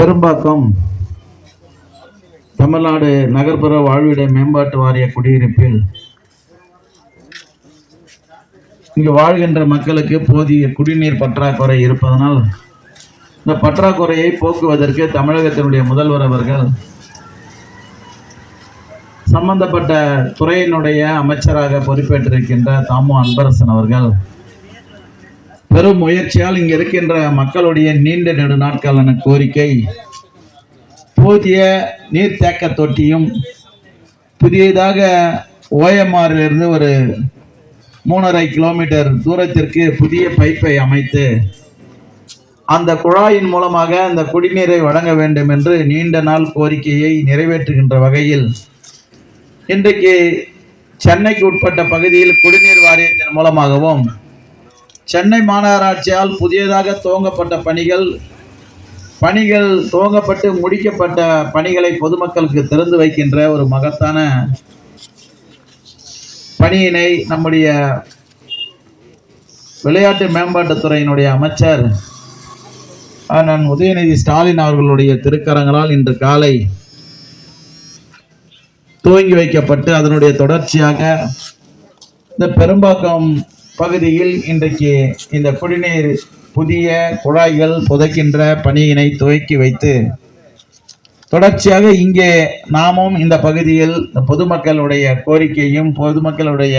பெரும்பாக்கம் தமிழ்நாடு நகர்ப்புற வாழ்விட மேம்பாட்டு வாரிய குடியிருப்பில் இங்கு வாழ்கின்ற மக்களுக்கு போதிய குடிநீர் பற்றாக்குறை இருப்பதனால் இந்த பற்றாக்குறையை போக்குவதற்கு தமிழகத்தினுடைய முதல்வர் அவர்கள் சம்பந்தப்பட்ட துறையினுடைய அமைச்சராக பொறுப்பேற்றிருக்கின்ற தாமு அன்பரசன் அவர்கள் பெரும் முயற்சியால் இங்கு இருக்கின்ற மக்களுடைய நீண்ட நெடு நாட்களான கோரிக்கை போதிய நீர்த்தேக்க தொட்டியும் புதியதாக ஓஎம்ஆரிலிருந்து ஒரு 3.5 கிலோமீட்டர் தூரத்திற்கு புதிய பைப்பை அமைத்து அந்த குழாயின் மூலமாக அந்த குடிநீரை வழங்க வேண்டும் என்று நீண்ட நாள் கோரிக்கையை நிறைவேற்றுகின்ற வகையில் இன்றைக்கு சென்னைக்கு உட்பட்ட பகுதியில் குடிநீர் வாரியத்தின் மூலமாகவும் சென்னை மாநகராட்சியால் புதியதாக துவங்கப்பட்ட பணிகள் துவங்கப்பட்டு முடிக்கப்பட்ட பணிகளை பொதுமக்களுக்கு திறந்து வைக்கின்ற ஒரு மகத்தான பணியினை நம்முடைய விளையாட்டு மேம்பாட்டுத்துறையினுடைய அமைச்சர் அண்ணன் உதயநிதி ஸ்டாலின் அவர்களுடைய திருக்கரங்களால் இன்று காலை துவங்கி வைக்கப்பட்டு அதனுடைய தொடர்ச்சியாக இந்த பெரும்பாக்கம் பகுதியில் இன்றைக்கு இந்த குடிநீர் புதிய குழாய்கள் புதைக்கின்ற பணியினை துவக்கி வைத்து தொடர்ச்சியாக இங்கே நாமும் இந்த பகுதியில் பொதுமக்களுடைய கோரிக்கையும் பொதுமக்களுடைய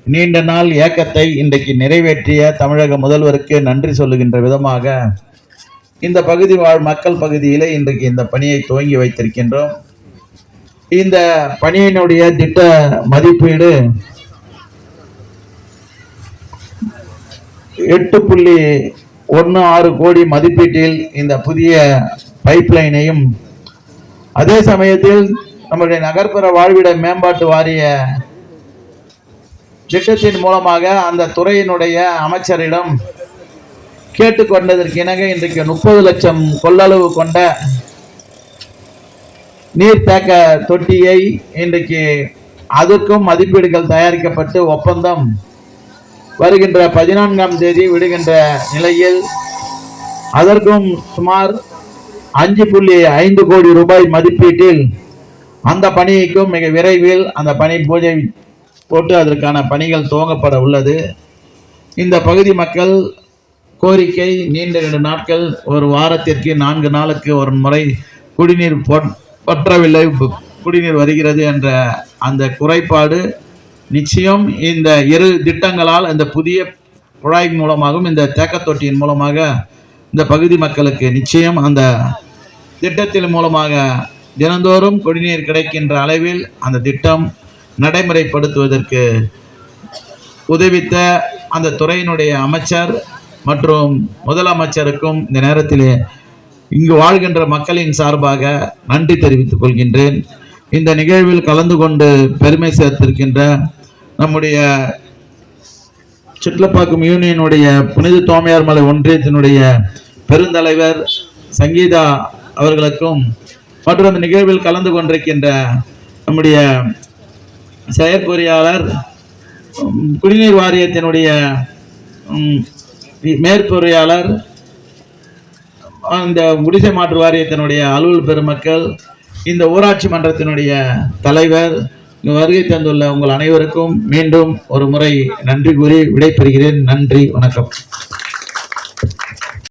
நீண்ட நாள் ஏக்கத்தை இன்றைக்கு நிறைவேற்றிய தமிழக முதல்வருக்கு நன்றி சொல்லுகின்ற விதமாக இந்த பகுதி வாழ் மக்கள் பகுதியிலே இன்றைக்கு இந்த பணியை துவங்கி வைத்திருக்கின்றோம். இந்த பணியினுடைய திட்ட மதிப்பீடு 8.16 கோடி மதிப்பீட்டில் இந்த புதிய பைப்லைனையும் அதே சமயத்தில் நம்முடைய நகர்ப்புற வாழ்விட மேம்பாட்டு வாரிய திட்டத்தின் மூலமாக அந்த துறையினுடைய அமைச்சரிடம் கேட்டுக்கொண்டதற்கு இணங்க இன்றைக்கு 30 லட்சம் கொள்ளளவு கொண்ட நீர்த்தேக்க தொட்டியை இன்றைக்கு அதற்கும் மதிப்பீடுகள் தயாரிக்கப்பட்டு ஒப்பந்தம் வருகின்ற 14ஆம் தேதி விடுகின்ற நிலையில் அதற்கும் சுமார் 5.5 கோடி ரூபாய் மதிப்பீட்டில் அந்த பணிக்கும் மிக விரைவில் அந்த பணி பூஜை போட்டு அதற்கான பணிகள் துவங்கப்பட உள்ளது. இந்த பகுதி மக்கள் கோரிக்கை நீண்ட 2 நாட்கள் ஒரு வாரத்திற்கு 4 நாளுக்கு ஒரு முறை குடிநீர் பற்றவில்லை, குடிநீர் வருகிறது என்ற அந்த குறைபாடு நிச்சயம் இந்த 2 திட்டங்களால் இந்த புதிய குழாய் மூலமாகவும் இந்த தேக்க தொட்டியின் மூலமாக இந்த பகுதி மக்களுக்கு நிச்சயம் அந்த திட்டத்தின் மூலமாக தினந்தோறும் குடிநீர் கிடைக்கின்ற அளவில் அந்த திட்டம் நடைமுறைப்படுத்துவதற்கு உதவித்த அந்த துறையினுடைய அமைச்சர் மற்றும் முதலமைச்சருக்கும் இந்த நேரத்திலே இங்கு வாழ்கின்ற மக்களின் சார்பாக நன்றி தெரிவித்துக் கொள்கின்றேன். இந்த நிகழ்வில் கலந்து கொண்டு பெருமை சேர்த்திருக்கின்ற நம்முடைய சிட்லப்பாக்கம் யூனியனுடைய புனித தோமையார் மலை ஒன்றியத்தினுடைய பெருந்தலைவர் சங்கீதா அவர்களுக்கும் மற்றும் அந்த நிகழ்வில் கலந்து கொண்டிருக்கின்ற நம்முடைய செயற்பொறியாளர் குடிநீர் வாரியத்தினுடைய மேற்பொறியாளர் இந்த குடிசை மாற்று வாரியத்தினுடைய அலுவல் பெருமக்கள் இந்த ஊராட்சி மன்றத்தினுடைய தலைவர் வருகை தந்துள்ள உங்கள் அனைவருக்கும் மீண்டும் ஒரு முறை நன்றி கூறி விடைபெறுகிறேன். நன்றி, வணக்கம்.